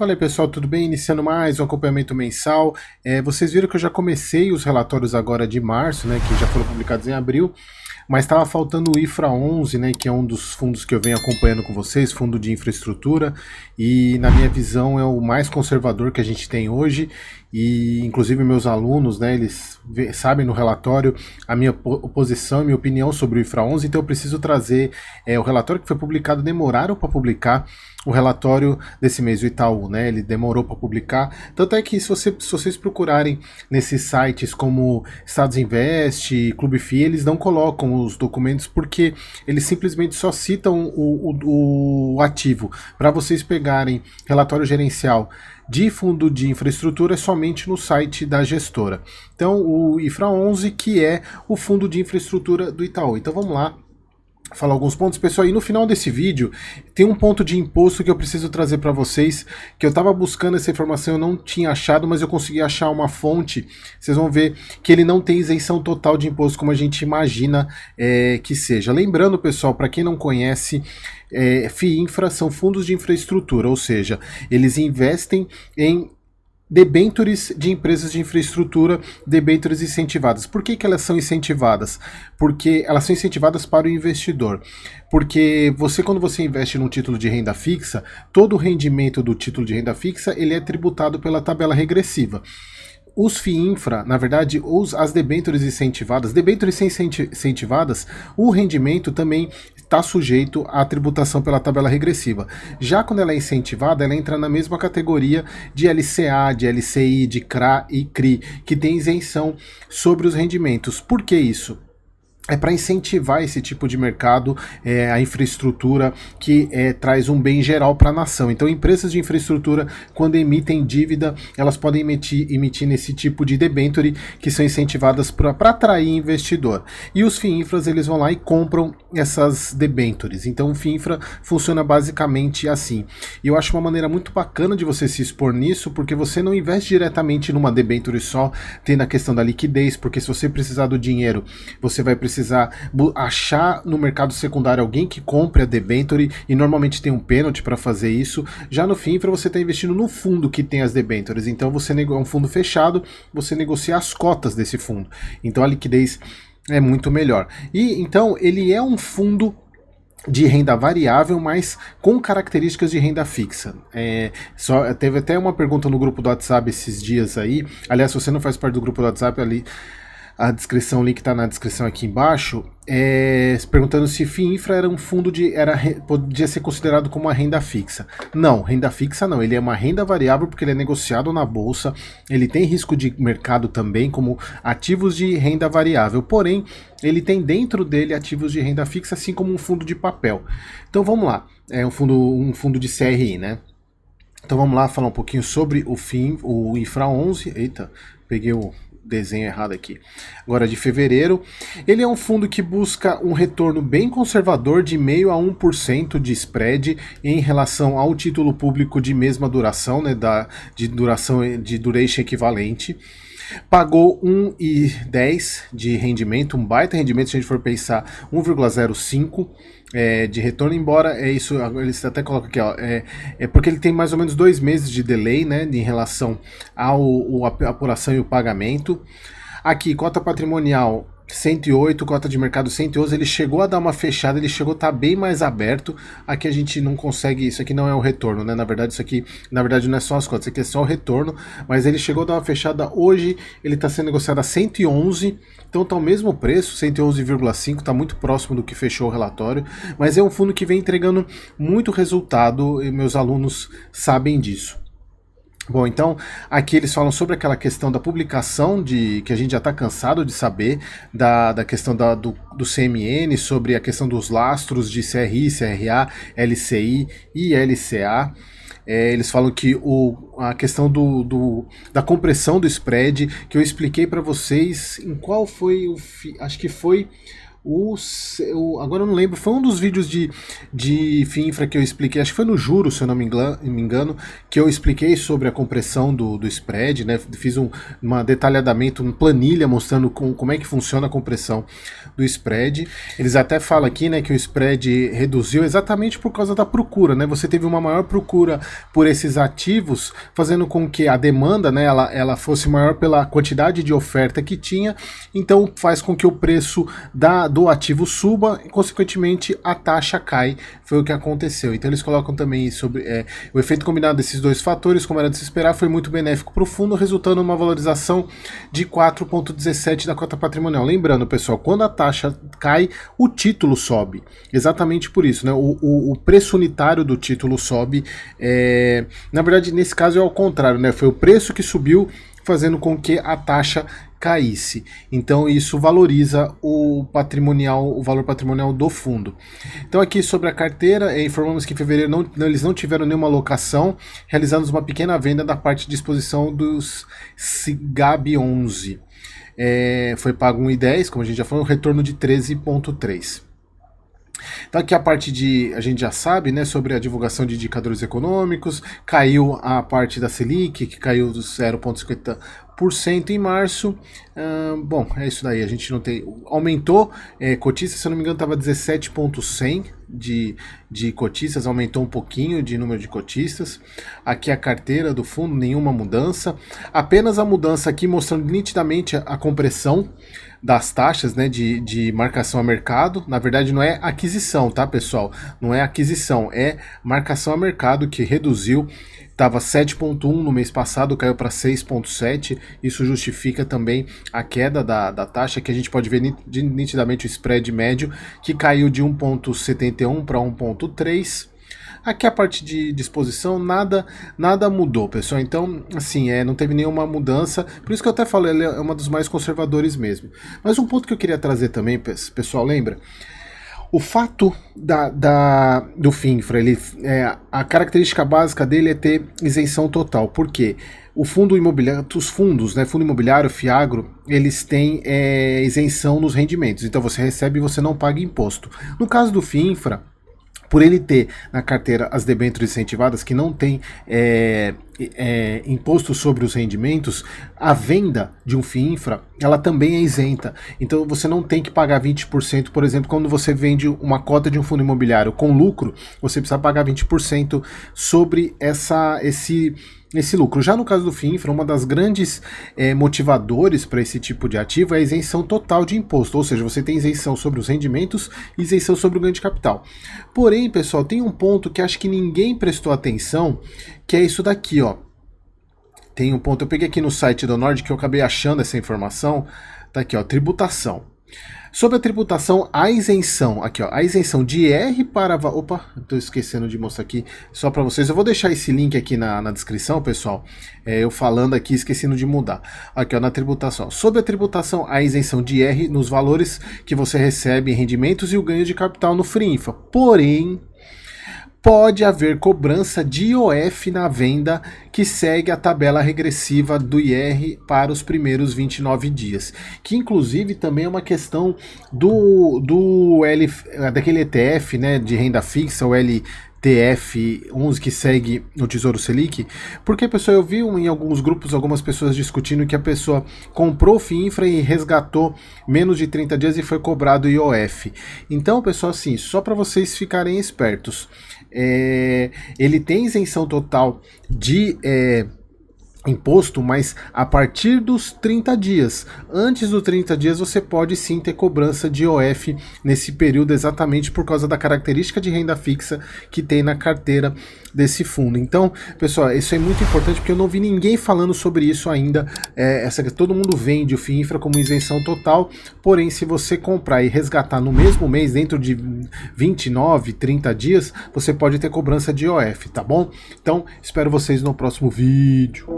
Fala aí pessoal, tudo bem? Iniciando mais um acompanhamento mensal. Vocês viram que eu já comecei os relatórios agora de março, né, que já foram publicados em abril, mas estava faltando o IFRA 11, né, que é um dos fundos que eu venho acompanhando com vocês, fundo de infraestrutura, e na minha visão é o mais conservador que a gente tem hoje, e inclusive meus alunos, né, eles sabem no relatório a minha posição e minha opinião sobre o IFRA 11, então eu preciso trazer o relatório que foi publicado, demoraram para publicar o relatório desse mês, o Itaú, né? Ele demorou para publicar. Tanto é que se vocês procurarem nesses sites como Estados Invest, Clube FI, eles não colocam os documentos porque eles simplesmente só citam o ativo. Para vocês pegarem relatório gerencial de fundo de infraestrutura é somente no site da gestora. Então o IFRA 11, que é o fundo de infraestrutura do Itaú. Então vamos lá falar alguns pontos, pessoal, e no final desse vídeo tem um ponto de imposto que eu preciso trazer para vocês, que eu estava buscando essa informação, eu não tinha achado, mas eu consegui achar uma fonte. Vocês vão ver que ele não tem isenção total de imposto como a gente imagina que seja. Lembrando, pessoal, para quem não conhece, FIINFRA são fundos de infraestrutura, ou seja, eles investem em debêntures de empresas de infraestrutura, debêntures incentivadas. Por que elas são incentivadas? Porque elas são incentivadas para o investidor. Porque quando você investe num título de renda fixa, todo o rendimento do título de renda fixa ele é tributado pela tabela regressiva. Os FIINFRA, na verdade, as debêntures incentivadas, debêntures incentivadas, o rendimento também está sujeito à tributação pela tabela regressiva. Já quando ela é incentivada, ela entra na mesma categoria de LCA, de LCI, de CRA e CRI, que tem isenção sobre os rendimentos. Por que isso? É para incentivar esse tipo de mercado, a infraestrutura que traz um bem geral para a nação. Então, empresas de infraestrutura, quando emitem dívida, elas podem emitir nesse tipo de debenture que são incentivadas para atrair investidor. E os FIINFRAs, eles vão lá e compram essas debentures. Então, o FIINFRA funciona basicamente assim. E eu acho uma maneira muito bacana de você se expor nisso, porque você não investe diretamente numa debenture só, tendo a questão da liquidez, porque se você precisar do dinheiro, você vai precisar achar no mercado secundário alguém que compre a debenture e normalmente tem um pênalti para fazer isso. Já no FIINFRA você está investindo no fundo que tem as debentures, então você é um fundo fechado, você negocia as cotas desse fundo, então a liquidez é muito melhor. E então ele é um fundo de renda variável, mas com características de renda fixa. Teve até uma pergunta no grupo do WhatsApp esses dias aí. Aliás, se você não faz parte do grupo do WhatsApp, ali a descrição, o link está na descrição aqui embaixo, perguntando se FIINFRA era um fundo podia ser considerado como uma renda fixa. Não, renda fixa não, ele é uma renda variável porque ele é negociado na bolsa, ele tem risco de mercado também, como ativos de renda variável, porém, ele tem dentro dele ativos de renda fixa, assim como um fundo de papel. Então vamos lá, é um fundo de CRI, né? Então vamos lá falar um pouquinho sobre o IFRA 11, eita, peguei o desenho errado aqui. Agora de fevereiro, ele é um fundo que busca um retorno bem conservador de 0,5% a 1% de spread em relação ao título público de mesma duração, né, de duration equivalente. Pagou 1,10 de rendimento, um baita rendimento se a gente for pensar 1,05 de retorno, embora isso, eles até colocam aqui, ó, porque ele tem mais ou menos 2 meses de delay, né, em relação à apuração e o pagamento. Aqui, cota patrimonial 108, cota de mercado 111, ele chegou a dar uma fechada, ele chegou a estar bem mais aberto. Aqui a gente não consegue, isso aqui não é o retorno, né? Na verdade, isso aqui, na verdade não é só as cotas, isso aqui é só o retorno, mas ele chegou a dar uma fechada hoje, ele está sendo negociado a 111, então está o mesmo preço, 111,5, está muito próximo do que fechou o relatório, mas é um fundo que vem entregando muito resultado e meus alunos sabem disso. Bom, então aqui eles falam sobre aquela questão da publicação que a gente já está cansado de saber, da questão do CMN, sobre a questão dos lastros de CRI, CRA, LCI e LCA. Eles falam que a questão da compressão do spread, que eu expliquei para vocês em qual foi acho que foi Agora eu não lembro, foi um dos vídeos de FII Infra que eu expliquei, acho que foi no Juros, se eu não me engano, que eu expliquei sobre a compressão do spread, né? Fiz uma detalhamento, uma planilha mostrando como é que funciona a compressão do spread. Eles até falam aqui, né, que o spread reduziu exatamente por causa da procura, né? Você teve uma maior procura por esses ativos, fazendo com que a demanda, né, ela fosse maior pela quantidade de oferta que tinha, então faz com que o preço do ativo suba e, consequentemente, a taxa cai. Foi o que aconteceu. Então eles colocam também sobre o efeito combinado desses dois fatores, como era de se esperar, foi muito benéfico para o fundo, resultando numa valorização de 4,17 da cota patrimonial. Lembrando, pessoal, quando a taxa cai, o título sobe. Exatamente por isso, né? O preço unitário do título sobe. Na verdade, nesse caso é ao contrário, né? Foi o preço que subiu, fazendo com que a taxa caísse. Então isso valoriza o valor patrimonial do fundo. Então aqui sobre a carteira, informamos que em fevereiro eles não tiveram nenhuma alocação, realizando uma pequena venda da parte de exposição dos SIGAB 11. Foi pago 1,10, como a gente já falou, um retorno de 13,3. Então aqui a parte a gente já sabe, né, sobre a divulgação de indicadores econômicos, caiu a parte da Selic, que caiu dos 0,50% em março. Bom, é isso daí, a gente não tem... Aumentou, cotistas, se eu não me engano estava 17,100 de cotistas, aumentou um pouquinho de número de cotistas. Aqui a carteira do fundo, nenhuma mudança, apenas a mudança aqui mostrando nitidamente a compressão das taxas, né, de marcação a mercado. Na verdade não é aquisição, tá, pessoal? Não é aquisição, é marcação a mercado, que reduziu. Estava 7,1 no mês passado, caiu para 6,7. Isso justifica também a queda da taxa, que a gente pode ver nitidamente o spread médio, que caiu de 1,71 para 1,3. Aqui a parte de disposição, nada mudou, pessoal. Então, assim, não teve nenhuma mudança. Por isso que eu até falei, ele é uma dos mais conservadores mesmo. Mas um ponto que eu queria trazer também, pessoal, lembra? O fato do FII Infra, a característica básica dele é ter isenção total. Por quê? O fundo imobiliário, os fundos, né, fundo imobiliário, FIAGRO, eles têm isenção nos rendimentos. Então você recebe e você não paga imposto. No caso do FII Infra, por ele ter na carteira as debêntures incentivadas, que não tem imposto sobre os rendimentos, a venda de um FII Infra, ela também é isenta. Então você não tem que pagar 20%, por exemplo, quando você vende uma cota de um fundo imobiliário com lucro, você precisa pagar 20% sobre esse lucro. Já no caso do FII Infra, uma das grandes motivadores para esse tipo de ativo é a isenção total de imposto, ou seja, você tem isenção sobre os rendimentos e isenção sobre o ganho de capital. Porém, pessoal, tem um ponto que acho que ninguém prestou atenção, que é isso daqui, ó. Tem um ponto, eu peguei aqui no site do Nord, que eu acabei achando essa informação, tá aqui, ó, tributação. Sobre a tributação, a isenção, aqui ó, a isenção de IR para... Opa, estou esquecendo de mostrar aqui só para vocês. Eu vou deixar esse link aqui na descrição, pessoal. Eu falando aqui, esquecendo de mudar. Aqui ó, na tributação. Sobre a tributação, a isenção de IR nos valores que você recebe em rendimentos e o ganho de capital no FII Infra. Porém, pode haver cobrança de IOF na venda que segue a tabela regressiva do IR para os primeiros 29 dias. Que inclusive também é uma questão daquele ETF, né, de renda fixa, o LTF11, que segue o Tesouro Selic. Porque, pessoal, eu vi em alguns grupos algumas pessoas discutindo que a pessoa comprou o FII Infra e resgatou menos de 30 dias e foi cobrado IOF. Então, pessoal, assim, só para vocês ficarem espertos, ele tem isenção total de imposto, mas a partir dos 30 dias. Antes dos 30 dias você pode sim ter cobrança de IOF nesse período, exatamente por causa da característica de renda fixa que tem na carteira desse fundo. Então, pessoal, isso é muito importante porque eu não vi ninguém falando sobre isso ainda. Todo mundo vende o FII Infra como isenção total, porém se você comprar e resgatar no mesmo mês, dentro de 29, 30 dias, você pode ter cobrança de IOF, tá bom? Então, espero vocês no próximo vídeo.